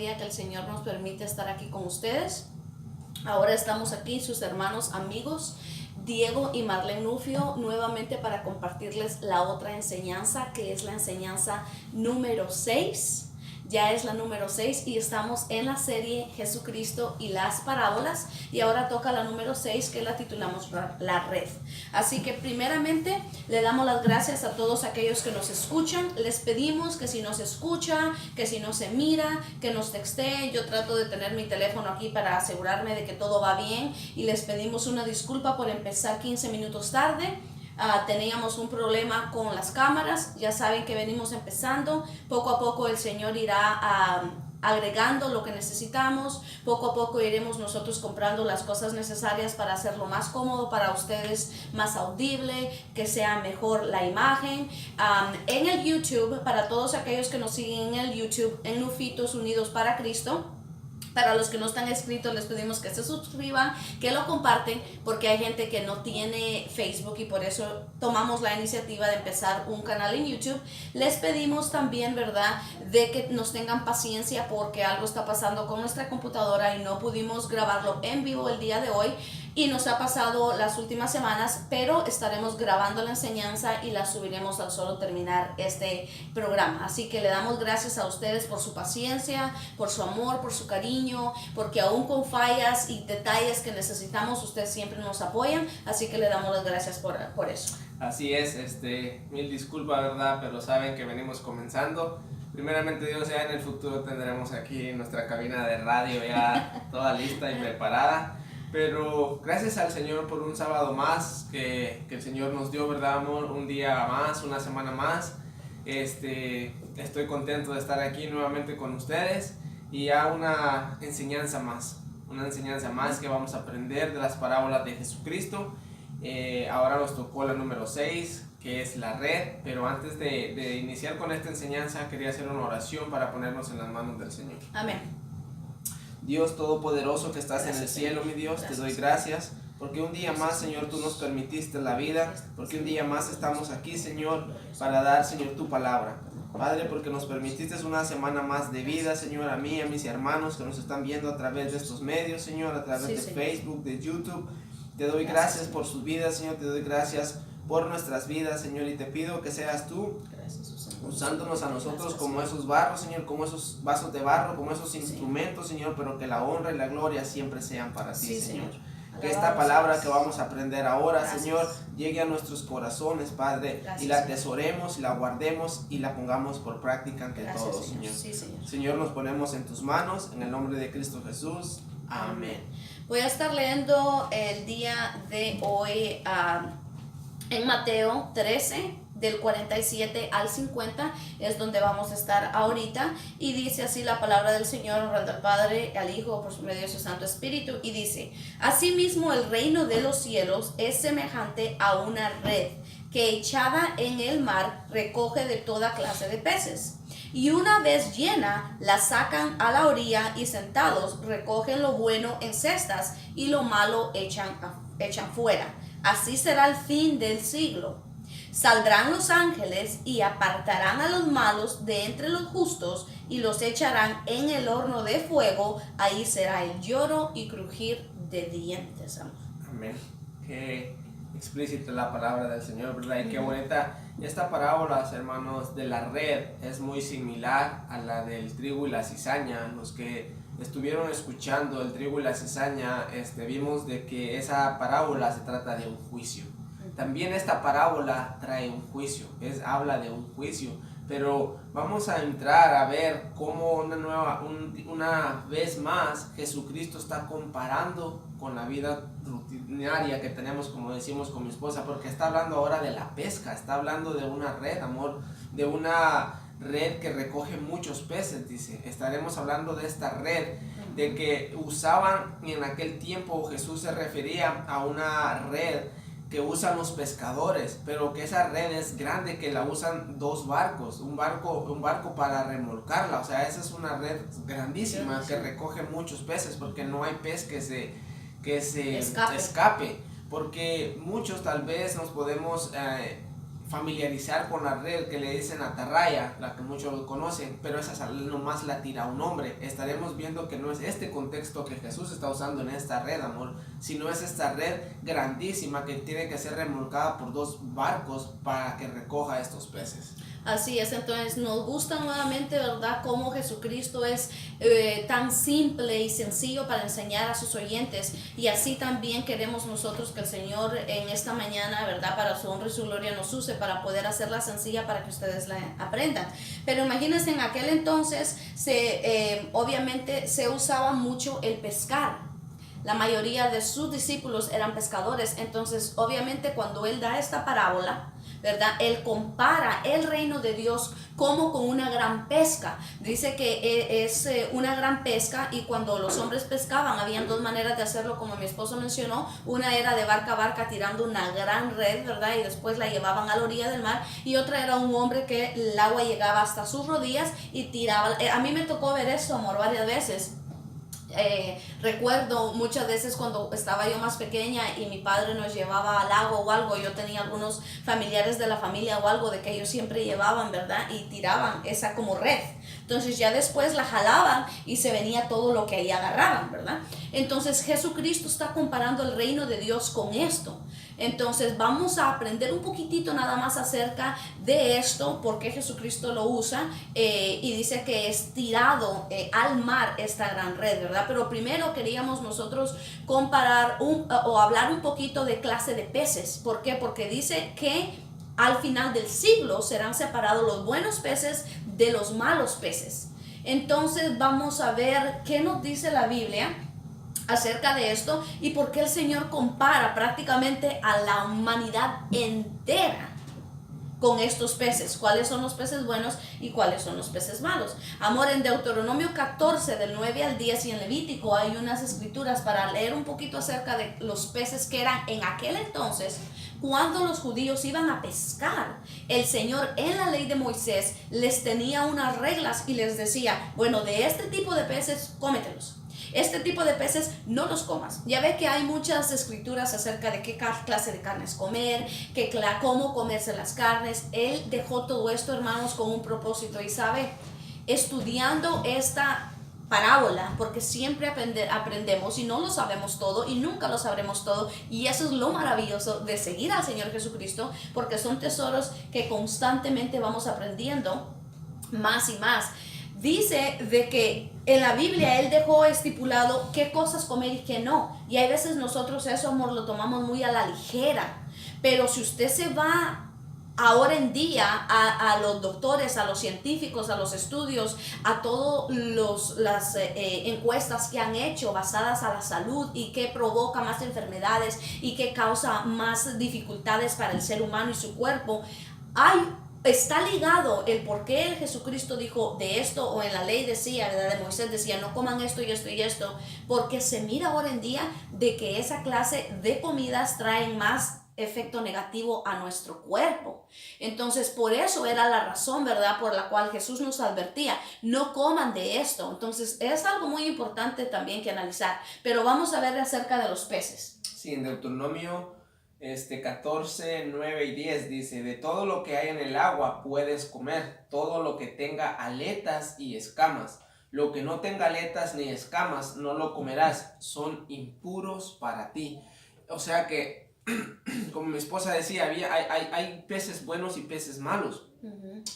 día que el Señor nos permite estar aquí con ustedes. Ahora estamos aquí, sus hermanos, amigos, Diego y Marlene Nufio, nuevamente para compartirles la otra enseñanza, que es la enseñanza número 6. Ya es la número 6 y estamos en la serie Jesucristo y las parábolas, y ahora toca la número 6, que la titulamos La Red. Así que primeramente le damos las gracias a todos aquellos que nos escuchan. Les pedimos que si nos escucha, que si no se mira, que nos texteen. Yo trato de tener mi teléfono aquí para asegurarme de que todo va bien, y les pedimos una disculpa por empezar 15 minutos tarde. Teníamos un problema con las cámaras. Ya saben que venimos empezando. Poco a poco el Señor irá agregando lo que necesitamos. Poco a poco iremos nosotros comprando las cosas necesarias para hacerlo más cómodo para ustedes, más audible, que sea mejor la imagen. En el YouTube, para todos aquellos que nos siguen en el YouTube, en Nufitos Unidos para Cristo, para los que no están inscritos, les pedimos que se suscriban, que lo comparten, porque hay gente que no tiene Facebook y por eso tomamos la iniciativa de empezar un canal en YouTube. Les pedimos también, ¿verdad?, de que nos tengan paciencia porque algo está pasando con nuestra computadora y no pudimos grabarlo en vivo el día de hoy. Y nos ha pasado las últimas semanas, pero estaremos grabando la enseñanza y la subiremos al solo terminar este programa. Así que le damos gracias a ustedes por su paciencia, por su amor, por su cariño, porque aún con fallas y detalles que necesitamos, ustedes siempre nos apoyan. Así que le damos las gracias por eso. Así es, mil disculpas, ¿verdad? Pero saben que venimos comenzando. Primeramente Dios, ya en el futuro tendremos aquí nuestra cabina de radio ya toda lista y preparada. Pero gracias al Señor por un sábado más que el Señor nos dio, ¿verdad, amor? Un día más, una semana más. Estoy contento de estar aquí nuevamente con ustedes y ya una enseñanza más que vamos a aprender de las parábolas de Jesucristo. Ahora nos tocó la número 6, que es la red, pero antes de iniciar con esta enseñanza quería hacer una oración para ponernos en las manos del Señor. Amén. Dios Todopoderoso que estás en el cielo, mi Dios, te doy gracias porque un día más, Señor, tú nos permitiste la vida, porque un día más estamos aquí, Señor, para dar, Señor, tu palabra. Padre, porque nos permitiste una semana más de vida, Señor, a mí, a mis hermanos que nos están viendo a través de estos medios, Señor, a través de Facebook, de YouTube. Te doy gracias por sus vidas, Señor, te doy gracias por nuestras vidas, Señor, y te pido que seas tú usándonos a nosotros como esos barros, Señor, como esos vasos de barro, como esos instrumentos, Señor, pero que la honra y la gloria siempre sean para ti, Señor. Que esta palabra que vamos a aprender ahora, Señor, llegue a nuestros corazones, Padre, y la atesoremos, y la guardemos y la pongamos por práctica ante todos, Señor. Señor, nos ponemos en tus manos, en el nombre de Cristo Jesús. Amén. Voy a estar leyendo el día de hoy en Mateo 13, del 47 al 50, es donde vamos a estar ahorita, y dice así la palabra del Señor, honrando al Padre, al Hijo, por medio de su Santo Espíritu, y dice: asimismo el reino de los cielos es semejante a una red que echada en el mar recoge de toda clase de peces. Y una vez llena, la sacan a la orilla y sentados recogen lo bueno en cestas y lo malo echan fuera. Así será el fin del siglo. Saldrán los ángeles y apartarán a los malos de entre los justos y los echarán en el horno de fuego. Ahí será el lloro y crujir de dientes. Amén. Qué explícita la palabra del Señor, ¿verdad? Y qué bonita. Esta parábola, hermanos, de la red es muy similar a la del trigo y la cizaña. Los que estuvieron escuchando el trigo y la cizaña, vimos de que esa parábola se trata de un juicio. También esta parábola trae un juicio, habla de un juicio, pero vamos a entrar a ver cómo una vez más Jesucristo está comparando con la vida rutinaria que tenemos, como decimos con mi esposa, porque está hablando ahora de la pesca, está hablando de una red, amor, de una red que recoge muchos peces, dice. Estaremos hablando de esta red, de que usaban en aquel tiempo. Jesús se refería a una red que usan los pescadores, pero que esa red es grande, que la usan dos barcos, un barco para remolcarla. O sea, esa es una red grandísima que recoge muchos peces, porque no hay pez que se escape, porque muchos tal vez nos podemos familiarizar con la red que le dicen atarraya, la que muchos lo conocen, pero esa nomás la tira un hombre. Estaremos viendo que no es este contexto que Jesús está usando en esta red, amor, sino es esta red grandísima que tiene que ser remolcada por 2 barcos para que recoja estos peces. Así es, entonces nos gusta nuevamente, ¿verdad?, cómo Jesucristo es tan simple y sencillo para enseñar a sus oyentes, y así también queremos nosotros que el Señor en esta mañana, ¿verdad?, para su honra y su gloria nos use para poder hacerla sencilla para que ustedes la aprendan. Pero imagínense, en aquel entonces obviamente se usaba mucho el pescar. La mayoría de sus discípulos eran pescadores, entonces obviamente cuando Él da esta parábola, ¿verdad?, Él compara el reino de Dios como con una gran pesca. Dice que es una gran pesca, y cuando los hombres pescaban habían 2 maneras de hacerlo, como mi esposo mencionó. Una era de barca a barca tirando una gran red, ¿verdad?, y después la llevaban a la orilla del mar, y otra era un hombre que el agua llegaba hasta sus rodillas y tiraba. A mí me tocó ver eso, amor, varias veces. Recuerdo muchas veces cuando estaba yo más pequeña y mi padre nos llevaba al lago o algo, yo tenía algunos familiares de la familia o algo de que ellos siempre llevaban, ¿verdad?, y tiraban esa como red. Entonces ya después la jalaban y se venía todo lo que ahí agarraban, ¿verdad? Entonces Jesucristo está comparando el reino de Dios con esto. Entonces vamos a aprender un poquitito nada más acerca de esto, porque Jesucristo lo usa, y dice que es tirado al mar esta gran red, ¿verdad? Pero primero queríamos nosotros comparar o hablar un poquito de clase de peces. ¿Por qué? Porque dice que al final del siglo serán separados los buenos peces de los malos peces. Entonces vamos a ver qué nos dice la Biblia acerca de esto y por qué el Señor compara prácticamente a la humanidad entera con estos peces. ¿Cuáles son los peces buenos y cuáles son los peces malos? Amor, en Deuteronomio 14 del 9 al 10 y en Levítico hay unas escrituras para leer un poquito acerca de los peces que eran en aquel entonces. Cuando los judíos iban a pescar, el Señor en la ley de Moisés les tenía unas reglas y les decía, bueno, de este tipo de peces cómetelos, este tipo de peces no los comas. Ya ve que hay muchas escrituras acerca de qué clase de carnes comer, cómo comerse las carnes. Él dejó todo esto, hermanos, con un propósito. Y sabe, estudiando esta parábola, porque siempre aprendemos y no lo sabemos todo y nunca lo sabremos todo, y eso es lo maravilloso de seguir al Señor Jesucristo, porque son tesoros que constantemente vamos aprendiendo más y más. Dice de que en la Biblia Él dejó estipulado qué cosas comer y qué no, y hay veces nosotros eso, amor, lo tomamos muy a la ligera. Pero si usted se va ahora en día a los doctores, a los científicos, a los estudios, a todas las encuestas que han hecho basadas a la salud y qué provoca más enfermedades y qué causa más dificultades para el ser humano y su cuerpo, está ligado el por qué el Jesucristo dijo de esto, o en la ley decía, ¿verdad?, de Moisés decía, no coman esto y esto y esto, porque se mira ahora en día de que esa clase de comidas traen más efecto negativo a nuestro cuerpo. Entonces por eso era la razón, ¿verdad?, por la cual Jesús nos advertía, no coman de esto. Entonces es algo muy importante también que analizar, pero vamos a ver acerca de los peces. Sí, en Deuteronomio 14, 9 y 10 dice, de todo lo que hay en el agua puedes comer, todo lo que tenga aletas y escamas. Lo que no tenga aletas ni escamas no lo comerás, son impuros para ti. O sea que, como mi esposa decía, hay peces buenos y peces malos.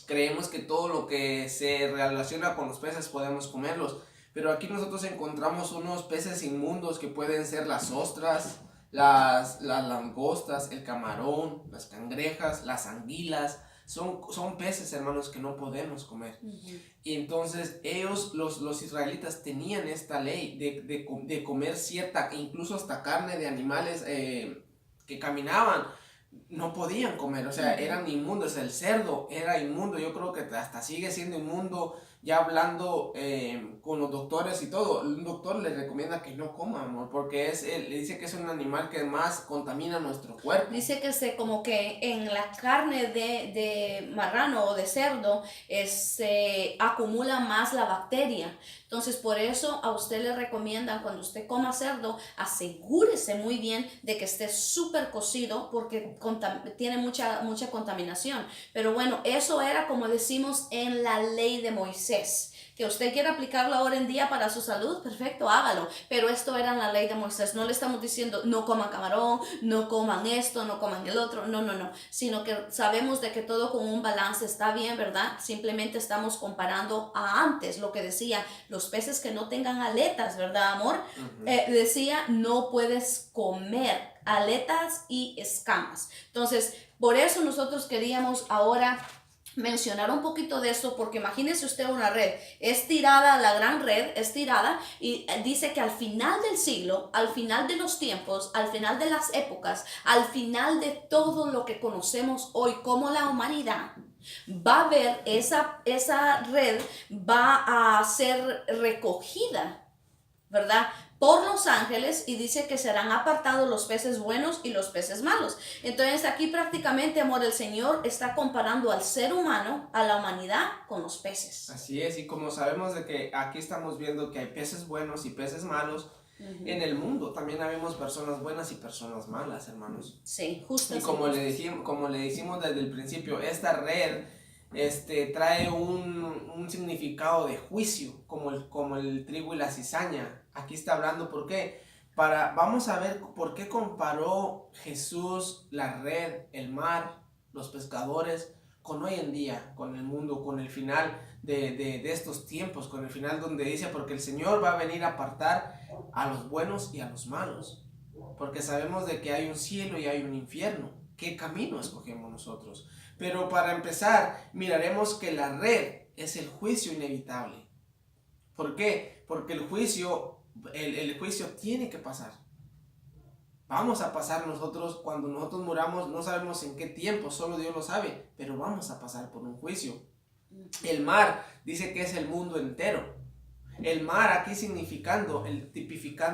Creemos que todo lo que se relaciona con los peces podemos comerlos, pero aquí nosotros encontramos unos peces inmundos que pueden ser las ostras, las langostas, el camarón, las cangrejas, las anguilas. Son peces, hermanos, que no podemos comer. Y entonces ellos, los israelitas, tenían esta ley de comer cierta, incluso hasta carne de animales que caminaban, no podían comer, o sea, eran inmundos. El cerdo era inmundo, yo creo que hasta sigue siendo inmundo. Ya hablando con los doctores y todo, un doctor le recomienda que no coma, amor, porque le dice que es un animal que más contamina nuestro cuerpo. Dice que como que en la carne de marrano o de cerdo se acumula más la bacteria. Entonces, por eso a usted le recomiendan cuando usted coma cerdo, asegúrese muy bien de que esté súper cocido porque tiene mucha contaminación. Pero bueno, eso era como decimos en la ley de Moisés. Que usted quiera aplicarlo ahora en día para su salud, perfecto, hágalo. Pero esto era en la ley de Moisés. No le estamos diciendo no coman camarón, no coman esto, no coman el otro. No, no, no. Sino que sabemos de que todo con un balance está bien, ¿verdad? Simplemente estamos comparando a antes, lo que decía, los peces que no tengan aletas, ¿verdad, amor? Decía, no puedes comer aletas y escamas. Entonces, por eso nosotros queríamos ahora mencionar un poquito de eso, porque imagínese usted una red, es tirada, la gran red es tirada y dice que al final del siglo, al final de los tiempos, al final de las épocas, al final de todo lo que conocemos hoy como la humanidad, va a haber esa red, va a ser recogida, ¿verdad? Por los ángeles, y dice que serán apartados los peces buenos y los peces malos. Entonces aquí prácticamente, amor, el Señor está comparando al ser humano, a la humanidad, con los peces. Así es, y como sabemos de que aquí estamos viendo que hay peces buenos y peces malos, en el mundo también habemos personas buenas y personas malas, hermanos. Sí, justo. Y como le decimos desde el principio, esta red trae un significado de juicio, como el trigo y la cizaña. Aquí está hablando, ¿por qué? Vamos a ver por qué comparó Jesús la red, el mar, los pescadores, con hoy en día, con el mundo, con el final de estos tiempos, con el final donde dice, porque el Señor va a venir a apartar a los buenos y a los malos, porque sabemos de que hay un cielo y hay un infierno. ¿Qué camino escogemos nosotros? Pero para empezar, miraremos que la red es el juicio inevitable. ¿Por qué? Porque el juicio tiene que pasar. Vamos a pasar nosotros, cuando nosotros muramos, no sabemos en qué tiempo, solo Dios lo sabe, pero vamos a pasar por un juicio. El mar dice que es el mundo entero. El mar aquí tipificando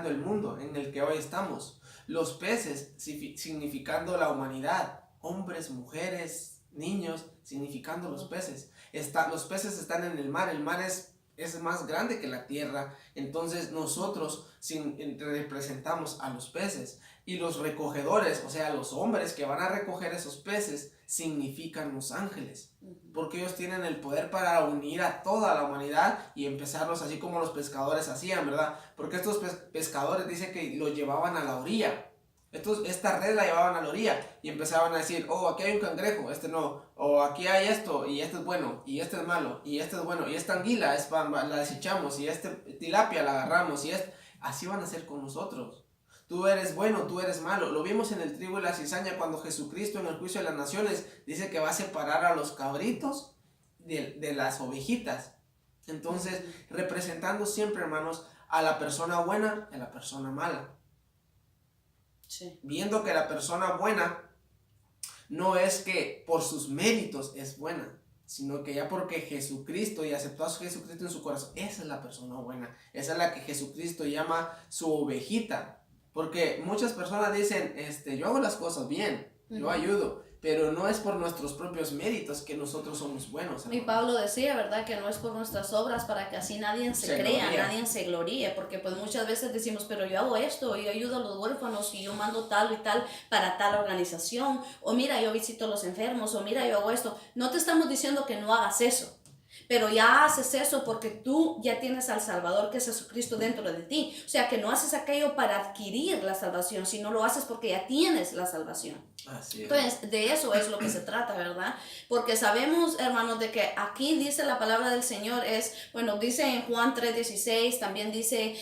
el mundo en el que hoy estamos. Los peces significando la humanidad. Hombres, mujeres, niños, significando los peces. Los peces están en el mar es más grande que la tierra, entonces nosotros representamos a los peces. Y los recogedores, o sea, los hombres que van a recoger esos peces, significan los ángeles, porque ellos tienen el poder para unir a toda la humanidad y empezarlos así como los pescadores hacían, ¿verdad? Porque estos pescadores dice que lo llevaban a la orilla. Esta red la llevaban a la orilla y empezaban a decir, oh, aquí hay un cangrejo, este no, o aquí hay esto, y este es bueno, y este es malo, y este es bueno, y esta anguila la desechamos, y tilapia la agarramos, así van a ser con nosotros. Tú eres bueno, tú eres malo. Lo vimos en el trigo y la cizaña cuando Jesucristo en el juicio de las naciones dice que va a separar a los cabritos de las ovejitas. Entonces, representando siempre, hermanos, a la persona buena y a la persona mala. Sí. Viendo que la persona buena no es que por sus méritos es buena, sino que ya porque Jesucristo y aceptó a Jesucristo en su corazón, esa es la persona buena. Esa es la que Jesucristo llama su ovejita. Porque muchas personas dicen, yo hago las cosas bien, yo ayudo, pero no es por nuestros propios méritos que nosotros somos buenos. Y Pablo decía, ¿verdad? Que no es por nuestras obras para que así nadie se crea, nadie se gloríe, porque pues muchas veces decimos, pero yo hago esto, yo ayudo a los huérfanos y yo mando tal y tal para tal organización, o mira, yo visito a los enfermos, o mira, yo hago esto. No te estamos diciendo que no hagas eso, pero ya haces eso porque tú ya tienes al Salvador, que es Jesucristo, dentro de ti. O sea, que no haces aquello para adquirir la salvación, sino lo haces porque ya tienes la salvación. Así es. Entonces, de eso es lo que se trata, ¿verdad? Porque sabemos, hermanos, de que aquí dice la palabra del Señor dice en Juan 3:16, también dice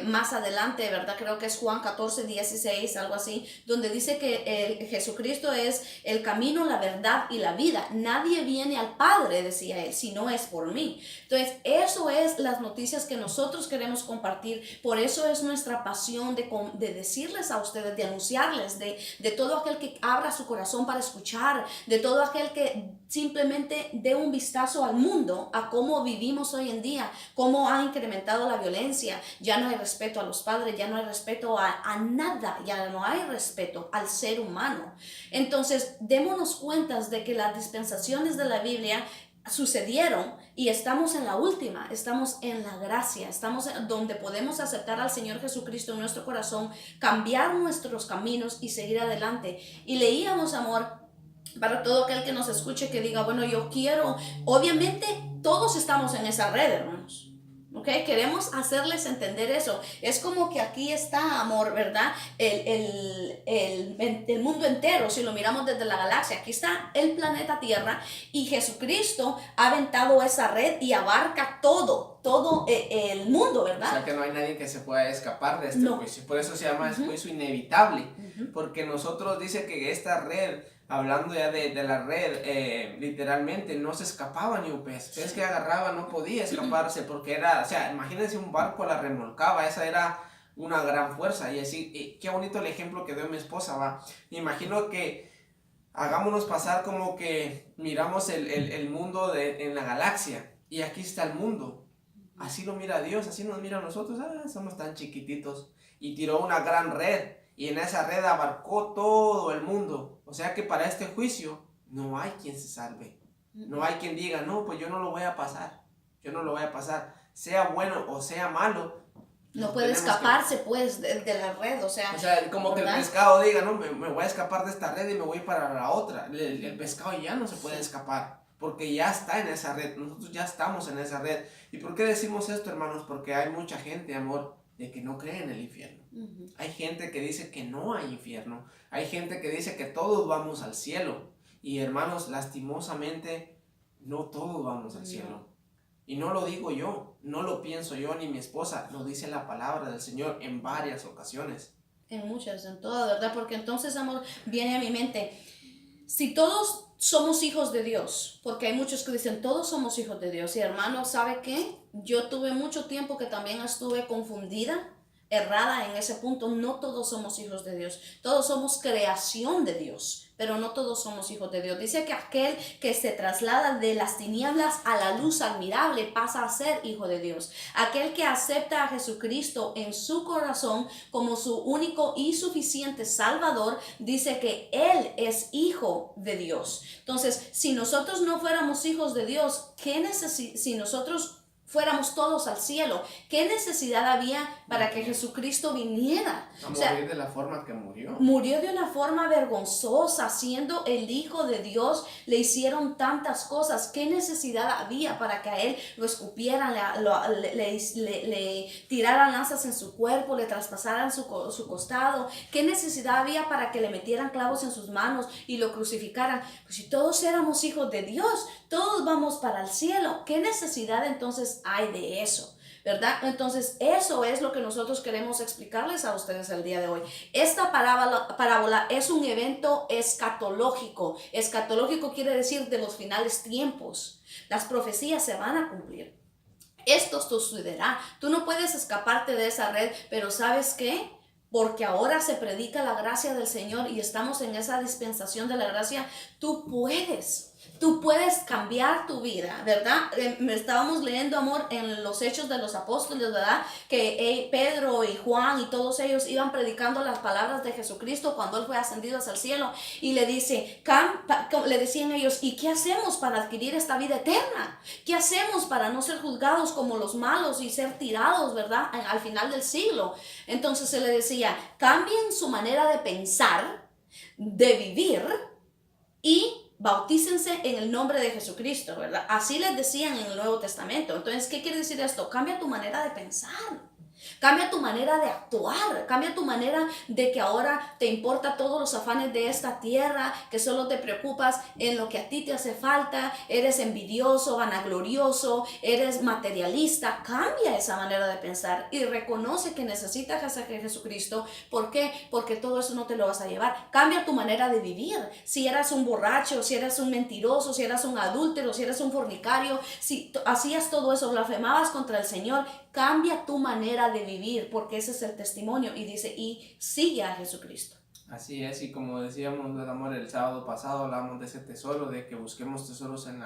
más adelante, ¿verdad? Creo que es Juan 14:16, algo así, donde dice que Jesucristo es el camino, la verdad y la vida. Nadie viene al Padre, decía él, si no es por mí. Entonces, eso es las noticias que nosotros queremos compartir. Por eso es nuestra pasión de decirles a ustedes, de anunciarles, de todo aquel que abra su corazón para escuchar, de todo aquel que simplemente dé un vistazo al mundo, a cómo vivimos hoy en día, cómo ha incrementado la violencia. Ya no hay respeto a los padres, ya no hay respeto a nada, ya no hay respeto al ser humano. Entonces, démonos cuenta de que las dispensaciones de la Biblia sucedieron y estamos en la última, estamos en la gracia, estamos donde podemos aceptar al Señor Jesucristo en nuestro corazón, cambiar nuestros caminos y seguir adelante. Y leíamos, amor, para todo aquel que nos escuche, que diga, bueno, yo quiero, obviamente todos estamos en esa red, hermanos. ¿Ok? Queremos hacerles entender eso. Es como que aquí está, amor, ¿verdad? El mundo entero, si lo miramos desde la galaxia. Aquí está el planeta Tierra y Jesucristo ha aventado esa red y abarca todo el mundo, ¿verdad? O sea que no hay nadie que se pueda escapar de este juicio. Por eso se llama juicio inevitable. Porque nosotros dice que esta red, hablando ya de la red, literalmente no se escapaba ni un pez. Pez que agarraba no podía escaparse porque era, o sea, imagínense un barco la remolcaba, esa era una gran fuerza. Y así, qué bonito el ejemplo que dio mi esposa, va. Me imagino que hagámonos pasar como que miramos el mundo en la galaxia y aquí está el mundo. Así lo mira Dios, así nos mira a nosotros, somos tan chiquititos. Y tiró una gran red y en esa red abarcó todo el mundo. O sea que para este juicio no hay quien se salve. No hay quien diga, no, pues yo no lo voy a pasar. Yo no lo voy a pasar. Sea bueno o sea malo. No puede escaparse pues de la red, o sea como ¿verdad? Que el pescado diga, no, me voy a escapar de esta red y me voy para la otra. El pescado ya no se puede escapar. Porque ya está en esa red, nosotros ya estamos en esa red. ¿Y por qué decimos esto, hermanos? Porque hay mucha gente, amor, de que no cree en el infierno. Hay gente que dice que no hay infierno. Hay gente que dice que todos vamos al cielo. Y hermanos, lastimosamente, no todos vamos al cielo. Y no lo digo yo, no lo pienso yo ni mi esposa, lo dice la palabra del Señor en varias ocasiones. En muchas, en todas, ¿verdad? Porque entonces, amor, viene a mi mente, si todos somos hijos de Dios, porque hay muchos que dicen todos somos hijos de Dios, y hermano, ¿sabe qué? Yo tuve mucho tiempo que también estuve confundida, errada en ese punto. No todos somos hijos de Dios, todos somos creación de Dios, pero no todos somos hijos de Dios. Dice que aquel que se traslada de las tinieblas a la luz admirable pasa a ser hijo de Dios. Aquel que acepta a Jesucristo en su corazón como su único y suficiente Salvador, dice que Él es hijo de Dios. Entonces, si nosotros no fuéramos hijos de Dios, si nosotros fuéramos todos al cielo, ¿qué necesidad había para que Jesucristo viniera? A morir de la forma que murió. Murió de una forma vergonzosa, siendo el Hijo de Dios, le hicieron tantas cosas. ¿Qué necesidad había para que a Él lo escupieran, le tiraran lanzas en su cuerpo, le traspasaran su costado? ¿Qué necesidad había para que le metieran clavos en sus manos y lo crucificaran? Pues si todos éramos hijos de Dios, todos vamos para el cielo. ¿Qué necesidad entonces hay de eso? ¿Verdad? Entonces eso es lo que nosotros queremos explicarles a ustedes el día de hoy. Esta parábola es un evento escatológico. Escatológico quiere decir de los finales tiempos. Las profecías se van a cumplir. Esto sucederá. Tú no puedes escaparte de esa red, pero ¿sabes qué? Porque ahora se predica la gracia del Señor y estamos en esa dispensación de la gracia, tú puedes cambiar tu vida, ¿verdad? Estábamos leyendo, amor, en los Hechos de los Apóstoles, ¿verdad? Que Pedro y Juan y todos ellos iban predicando las palabras de Jesucristo cuando Él fue ascendido hacia el cielo. Y le decían ellos, ¿y qué hacemos para adquirir esta vida eterna? ¿Qué hacemos para no ser juzgados como los malos y ser tirados, ¿verdad? Al final del siglo. Entonces se le decía, cambien su manera de pensar, de vivir y bautícense en el nombre de Jesucristo, ¿verdad? Así les decían en el Nuevo Testamento. Entonces, ¿qué quiere decir esto? Cambia tu manera de pensar. Cambia tu manera de actuar, cambia tu manera de que ahora te importa todos los afanes de esta tierra, que solo te preocupas en lo que a ti te hace falta, eres envidioso, vanaglorioso, eres materialista. Cambia esa manera de pensar y reconoce que necesitas a Jesucristo. ¿Por qué? Porque todo eso no te lo vas a llevar. Cambia tu manera de vivir. Si eras un borracho, si eras un mentiroso, si eras un adúltero, si eras un fornicario, si hacías todo eso, blasfemabas contra el Señor, cambia tu manera de vivir, porque ese es el testimonio. Y dice, y sigue a Jesucristo. Así es, y como decíamos, amor, el sábado pasado hablamos de ese tesoro, de que busquemos tesoros en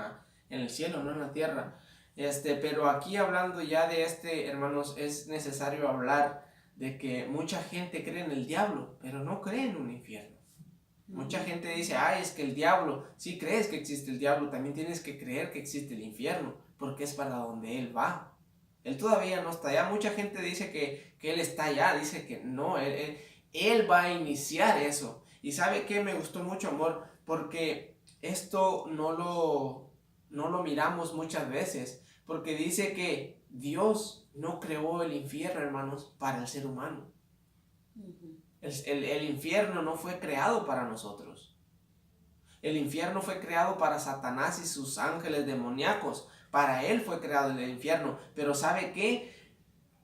el cielo, no en la tierra. Pero aquí hablando ya de hermanos, es necesario hablar de que mucha gente cree en el diablo, pero no cree en un infierno. Mucha gente dice, ay, es que el diablo, si crees que existe el diablo, también tienes que creer que existe el infierno, porque es para donde él va. Él todavía no está allá. Mucha gente dice que él está allá, dice que no, él va a iniciar eso. Y ¿sabe qué? Me gustó mucho, amor, porque esto no lo miramos muchas veces, porque dice que Dios no creó el infierno, hermanos, para el ser humano. El infierno no fue creado para nosotros. El infierno fue creado para Satanás y sus ángeles demoníacos. Para él fue creado el infierno. Pero ¿sabe qué?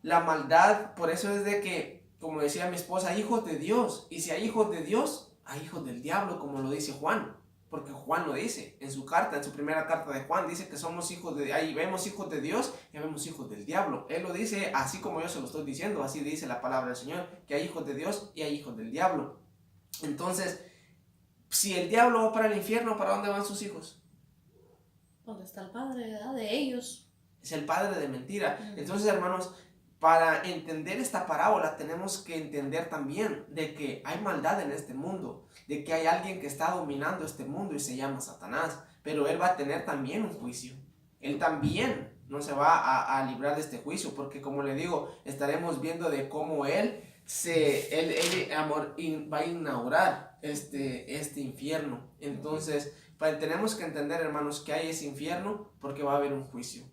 La maldad, por eso es de que, como decía mi esposa, hay hijos de Dios. Y si hay hijos de Dios, hay hijos del diablo, como lo dice Juan. Porque Juan lo dice en su carta, en su primera carta de Juan, dice que somos hijos de, ahí vemos hijos de Dios y vemos hijos del diablo. Él lo dice así como yo se lo estoy diciendo, así dice la palabra del Señor, que hay hijos de Dios y hay hijos del diablo. Entonces, si el diablo va para el infierno, ¿para dónde van sus hijos? ¿Dónde está el padre, verdad? De ellos? Es el padre de mentira. Entonces, hermanos, para entender esta parábola tenemos que entender también de que hay maldad en este mundo, de que hay alguien que está dominando este mundo y se llama Satanás, pero él va a tener también un juicio. Él también no se va a librar de este juicio, porque como le digo, estaremos viendo de cómo él va a inaugurar este infierno. Entonces, tenemos que entender, hermanos, que hay ese infierno porque va a haber un juicio.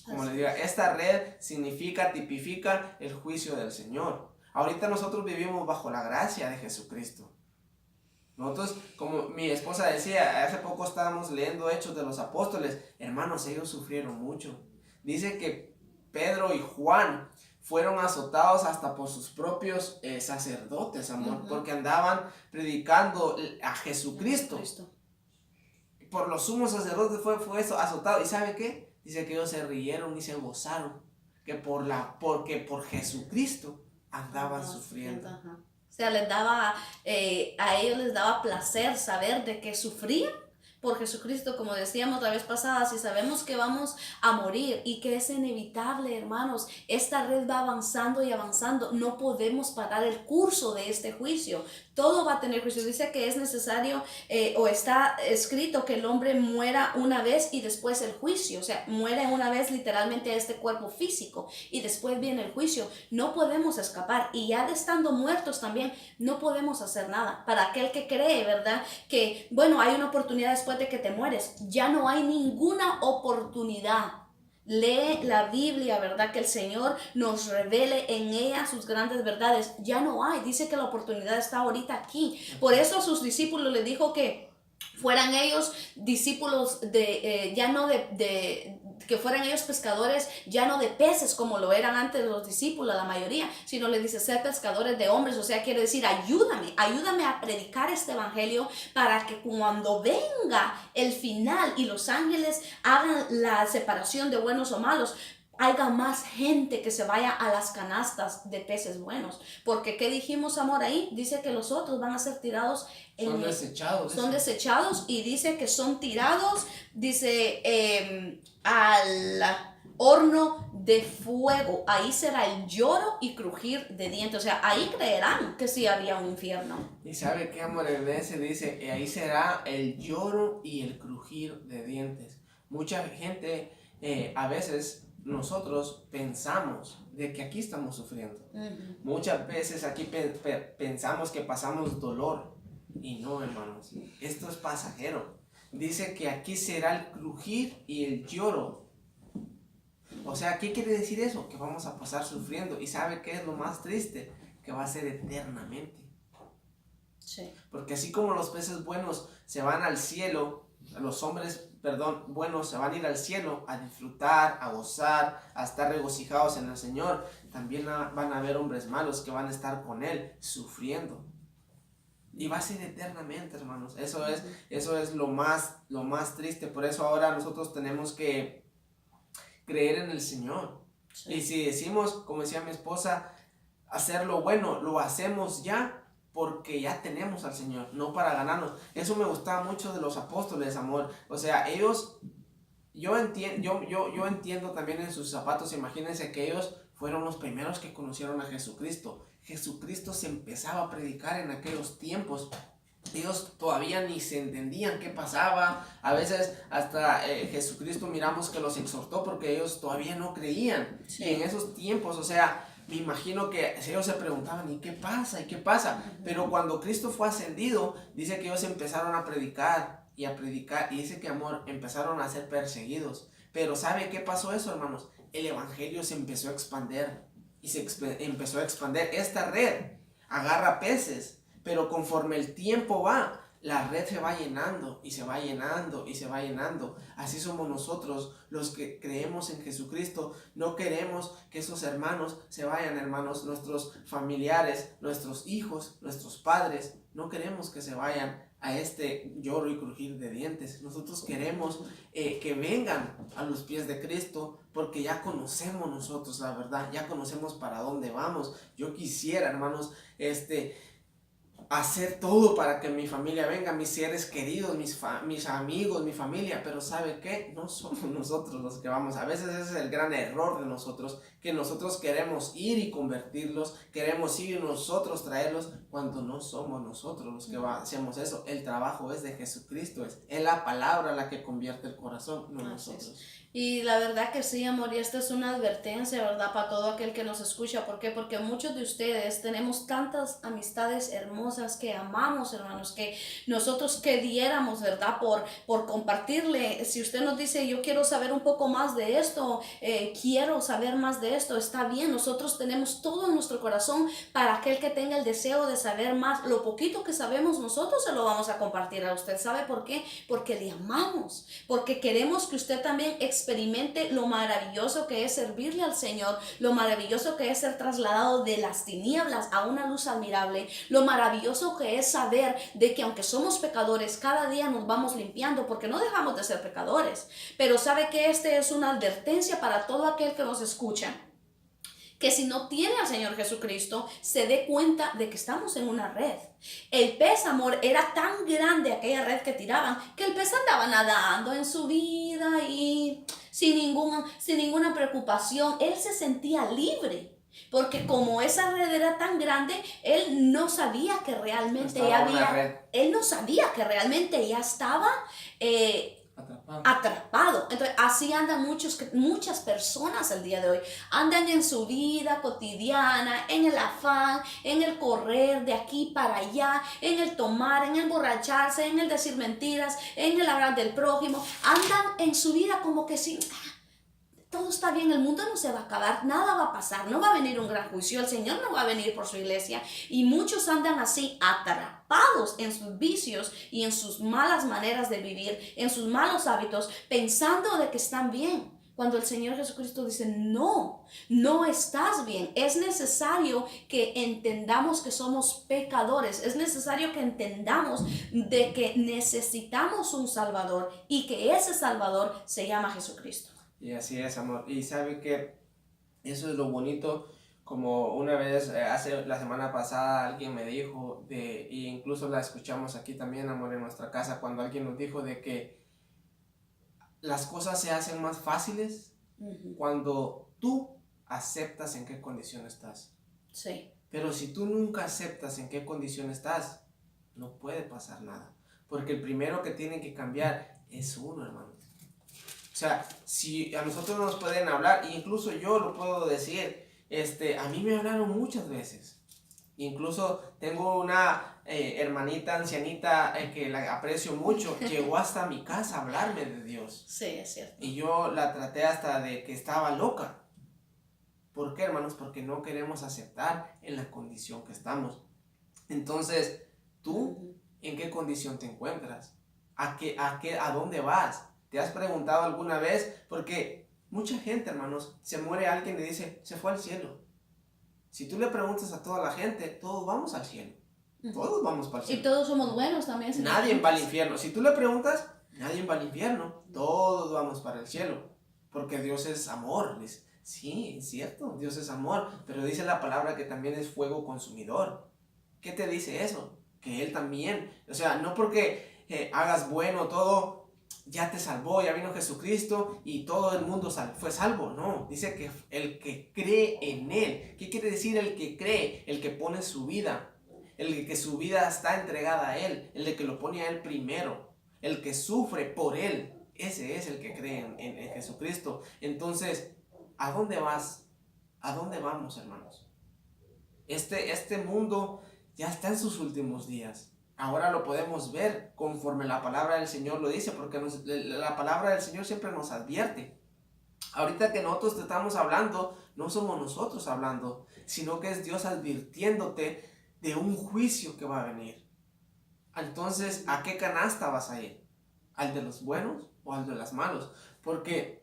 Como les digo, esta red significa, tipifica el juicio del Señor. Ahorita nosotros vivimos bajo la gracia de Jesucristo. Nosotros, como mi esposa decía, hace poco estábamos leyendo Hechos de los Apóstoles. Hermanos, ellos sufrieron mucho. Dice que Pedro y Juan fueron azotados hasta por sus propios sacerdotes, amor, porque andaban predicando a Jesucristo. Por los sumos sacerdotes fue eso, azotado. ¿Y sabe qué? Dice que ellos se rieron y se gozaron, porque por Jesucristo andaban sufriendo. O sea, a ellos les daba placer saber de que sufrían por Jesucristo, como decíamos la vez pasada. Si sabemos que vamos a morir y que es inevitable, hermanos, esta red va avanzando y avanzando, no podemos parar el curso de este juicio. Todo va a tener juicio. Dice que es necesario o está escrito que el hombre muera una vez y después el juicio. O sea, muere una vez literalmente este cuerpo físico y después viene el juicio. No podemos escapar, y ya de estando muertos también no podemos hacer nada. Para aquel que cree, ¿verdad? Que bueno, hay una oportunidad después de que te mueres. Ya no hay ninguna oportunidad. Lee la Biblia, ¿verdad? Que el Señor nos revele en ella sus grandes verdades. Ya no hay. Dice que la oportunidad está ahorita aquí. Por eso a sus discípulos les dijo que fueran ellos discípulos que fueran ellos pescadores, ya no de peces como lo eran antes los discípulos, la mayoría, sino le dice ser pescadores de hombres. O sea, quiere decir, ayúdame a predicar este evangelio para que cuando venga el final y los ángeles hagan la separación de buenos o malos, haya más gente que se vaya a las canastas de peces buenos. Porque ¿qué dijimos, amor, ahí? Dice que los otros van a ser tirados. Son desechados. Son desechados, y dice que son tirados, dice, al horno de fuego. Ahí será el lloro y crujir de dientes. O sea, ahí creerán que sí había un infierno. ¿Y sabe qué, amor? En ese dice, ahí será el lloro y el crujir de dientes. Mucha gente, a veces, nosotros pensamos de que aquí estamos sufriendo. Muchas veces aquí pensamos que pasamos dolor, y no, hermanos, esto es pasajero. Dice que aquí será el crujir y el lloro. O sea, ¿qué quiere decir eso? Que vamos a pasar sufriendo. ¿Y sabe qué es lo más triste? Que va a ser eternamente. Sí. Porque así como los peces buenos se van al cielo, los hombres, buenos se van a ir al cielo a disfrutar, a gozar, a estar regocijados en el Señor, también van a haber hombres malos que van a estar con Él sufriendo. Y va a ser eternamente, hermanos. Eso es lo más triste. Por eso ahora nosotros tenemos que creer en el Señor. Sí. Y si decimos, como decía mi esposa, hacer lo bueno, lo hacemos ya, porque ya tenemos al Señor, no para ganarnos. Eso me gustaba mucho de los apóstoles, amor. O sea, ellos, yo entiendo también en sus zapatos. Imagínense que ellos fueron los primeros que conocieron a Jesucristo. Jesucristo se empezaba a predicar en aquellos tiempos. ellos todavía ni se entendían qué pasaba. A veces hasta Jesucristo miramos que los exhortó porque ellos todavía no creían. Sí. Y en esos tiempos, o sea, me imagino que ellos se preguntaban, ¿y qué pasa? ¿Y qué pasa? Pero cuando Cristo fue ascendido, dice que ellos empezaron a predicar y a predicar. Y dice que, amor, empezaron a ser perseguidos. Pero ¿sabe qué pasó eso, hermanos? El evangelio se empezó a expandir. Y empezó a expandir. Esta red agarra peces. Pero conforme el tiempo va, la red se va llenando y se va llenando y se va llenando. Así somos nosotros los que creemos en Jesucristo. No queremos que esos hermanos se vayan, hermanos, nuestros familiares, nuestros hijos, nuestros padres. No queremos que se vayan a este lloro y crujir de dientes. Nosotros queremos que vengan a los pies de Cristo, porque ya conocemos nosotros la verdad, ya conocemos para dónde vamos. Yo quisiera, hermanos, hacer todo para que mi familia venga, mis seres queridos, mis amigos, mi familia, pero ¿sabe qué? No somos nosotros los que vamos. A veces ese es el gran error de nosotros, que nosotros queremos ir y convertirlos, queremos ir y nosotros traerlos, cuando no somos nosotros los que hacemos eso. El trabajo es de Jesucristo, es la palabra la que convierte el corazón, no nosotros. Y la verdad que sí, amor, y esta es una advertencia, ¿verdad? Para todo aquel que nos escucha. ¿Por qué? Porque muchos de ustedes tenemos tantas amistades hermosas que amamos, hermanos, que nosotros queriéramos, ¿verdad? Por compartirle. Si usted nos dice, yo quiero saber un poco más de esto, quiero saber más de esto, está bien. Nosotros tenemos todo en nuestro corazón para aquel que tenga el deseo de saber más. Lo poquito que sabemos nosotros se lo vamos a compartir a usted. ¿Sabe por qué? Porque le amamos, porque queremos que usted también experimente lo maravilloso que es servirle al Señor, lo maravilloso que es ser trasladado de las tinieblas a una luz admirable, lo maravilloso que es saber de que aunque somos pecadores, cada día nos vamos limpiando, porque no dejamos de ser pecadores. Pero sabe que este es una advertencia para todo aquel que nos escucha, que si no tiene al Señor Jesucristo, se dé cuenta de que estamos en una red. El pez, amor, era tan grande aquella red que tiraban, que el pez andaba nadando en su vida y sin ninguna preocupación. Él se sentía libre, porque como esa red era tan grande, él no sabía que realmente ya estaba atrapado. Entonces así andan muchas personas el día de hoy. Andan en su vida cotidiana, en el afán, en el correr de aquí para allá, en el tomar, en el emborracharse, en el decir mentiras, en el hablar del prójimo. Andan en su vida como que sí, todo está bien, el mundo no se va a acabar, nada va a pasar, no va a venir un gran juicio, el Señor no va a venir por su iglesia. Y muchos andan así atrapados en sus vicios y en sus malas maneras de vivir, en sus malos hábitos, pensando de que están bien. Cuando el Señor Jesucristo dice, no estás bien. Es necesario que entendamos que somos pecadores. Es necesario que entendamos de que necesitamos un Salvador y que ese Salvador se llama Jesucristo. Y así es, amor. Y sabe que eso es lo bonito, como una vez, hace la semana pasada, alguien me dijo, y incluso la escuchamos aquí también, amor, en nuestra casa, cuando alguien nos dijo de que las cosas se hacen más fáciles cuando tú aceptas en qué condición estás. Sí. Pero si tú nunca aceptas en qué condición estás, no puede pasar nada. Porque el primero que tiene que cambiar es uno, hermano. O sea, si a nosotros nos pueden hablar, incluso yo lo puedo decir, a mí me hablaron muchas veces. Incluso tengo una hermanita ancianita que la aprecio mucho, llegó hasta mi casa a hablarme de Dios. Sí, es cierto. Y yo la traté hasta de que estaba loca. ¿Por qué, hermanos? Porque no queremos aceptar en la condición que estamos. Entonces, ¿tú en qué condición te encuentras? ¿A dónde vas? ¿Te has preguntado alguna vez? Porque mucha gente, hermanos, se muere alguien y dice, se fue al cielo. Si tú le preguntas a toda la gente, todos vamos al cielo. Todos vamos para el cielo. Y todos somos buenos también. Nadie va al infierno. Si tú le preguntas, nadie va al infierno. Todos vamos para el cielo. Porque Dios es amor. Sí, es cierto, Dios es amor. Pero dice la palabra que también es fuego consumidor. ¿Qué te dice eso? Que Él también. O sea, no porque hagas bueno todo, ya te salvó, ya vino Jesucristo y todo el mundo fue salvo. No, dice que el que cree en Él. ¿Qué quiere decir el que cree? El que pone su vida. el de que su vida está entregada a Él, el de que lo pone a Él primero, el que sufre por Él. Ese es el que cree en Jesucristo. Entonces, ¿a dónde vas? ¿A dónde vamos, hermanos? Este mundo ya está en sus últimos días. Ahora lo podemos ver conforme la palabra del Señor lo dice, porque la palabra del Señor siempre nos advierte. Ahorita que nosotros te estamos hablando, no somos nosotros hablando, sino que es Dios advirtiéndote de un juicio que va a venir. Entonces, ¿a qué canasta vas a ir? ¿Al de los buenos o al de los malos? Porque,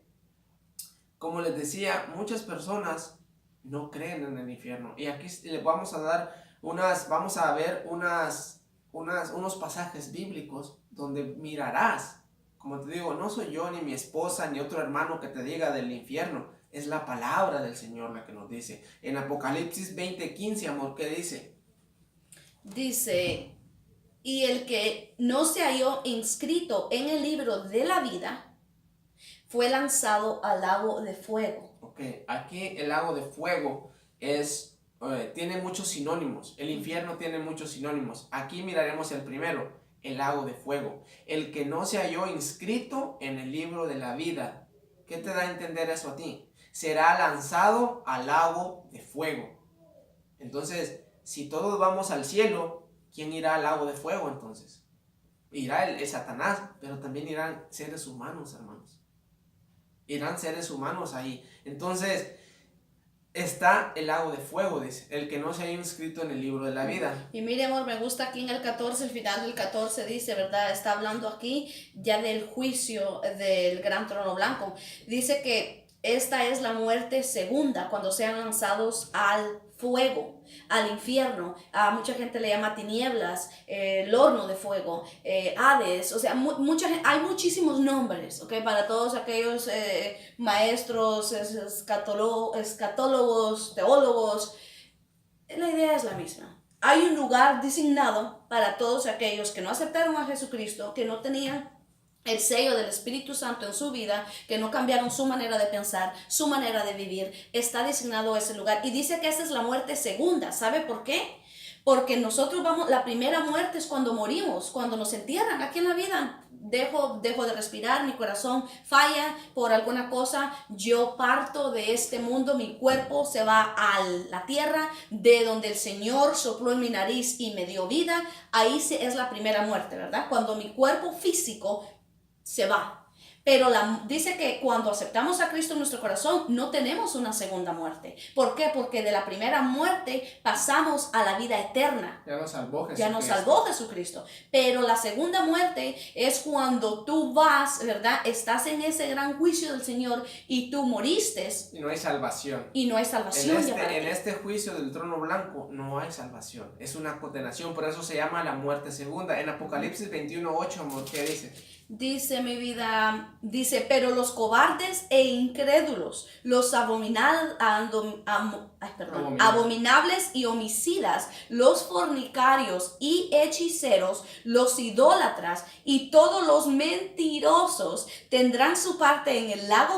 como les decía, muchas personas no creen en el infierno. Y aquí les vamos a dar unos pasajes bíblicos donde mirarás. Como te digo, no soy yo, ni mi esposa, ni otro hermano que te diga del infierno. Es la palabra del Señor la que nos dice. En Apocalipsis 20:15, amor, ¿qué dice? Dice, y el que no se halló inscrito en el libro de la vida fue lanzado al lago de fuego. Ok, aquí el lago de fuego tiene muchos sinónimos. El infierno tiene muchos sinónimos. Aquí miraremos el primero, el lago de fuego. El que no se halló inscrito en el libro de la vida. ¿Qué te da a entender eso a ti? Será lanzado al lago de fuego. Entonces, si todos vamos al cielo, ¿quién irá al lago de fuego entonces? Irá el Satanás, pero también irán seres humanos, hermanos. Irán seres humanos ahí. Entonces, está el lago de fuego, dice, el que no se haya inscrito en el libro de la vida. Y mire, amor, me gusta aquí en el 14, el final del 14 dice, ¿verdad? Está hablando aquí ya del juicio del gran trono blanco. Dice que esta es la muerte segunda, cuando sean lanzados al fuego, al infierno. A mucha gente le llama tinieblas, el horno de fuego, Hades. O sea, hay muchísimos nombres, ¿ok? Para todos aquellos maestros, escatólogos, teólogos. La idea es la misma. Hay un lugar designado para todos aquellos que no aceptaron a Jesucristo, que no tenían el sello del Espíritu Santo en su vida, que no cambiaron su manera de pensar, su manera de vivir. Está designado ese lugar. Y dice que esa es la muerte segunda. ¿Sabe por qué? Porque nosotros la primera muerte es cuando morimos, cuando nos entierran aquí en la vida. Dejo de respirar, mi corazón falla por alguna cosa, yo parto de este mundo, mi cuerpo se va a la tierra, de donde el Señor sopló en mi nariz y me dio vida. Ahí es la primera muerte, ¿verdad? Cuando mi cuerpo físico se va. Pero dice que cuando aceptamos a Cristo en nuestro corazón, no tenemos una segunda muerte. ¿Por qué? Porque de la primera muerte pasamos a la vida eterna. Ya nos salvó Jesucristo. Ya nos salvó Jesucristo. Pero la segunda muerte es cuando tú vas, ¿verdad? Estás en ese gran juicio del Señor y tú moriste. Y no hay salvación. Y no hay salvación. En este juicio del trono blanco no hay salvación. Es una condenación. Por eso se llama la muerte segunda. En Apocalipsis 21:8, amor, ¿qué dice? Dice mi vida, dice, pero los cobardes e incrédulos, los abominables y homicidas, los fornicarios y hechiceros, los idólatras y todos los mentirosos tendrán su parte en el lago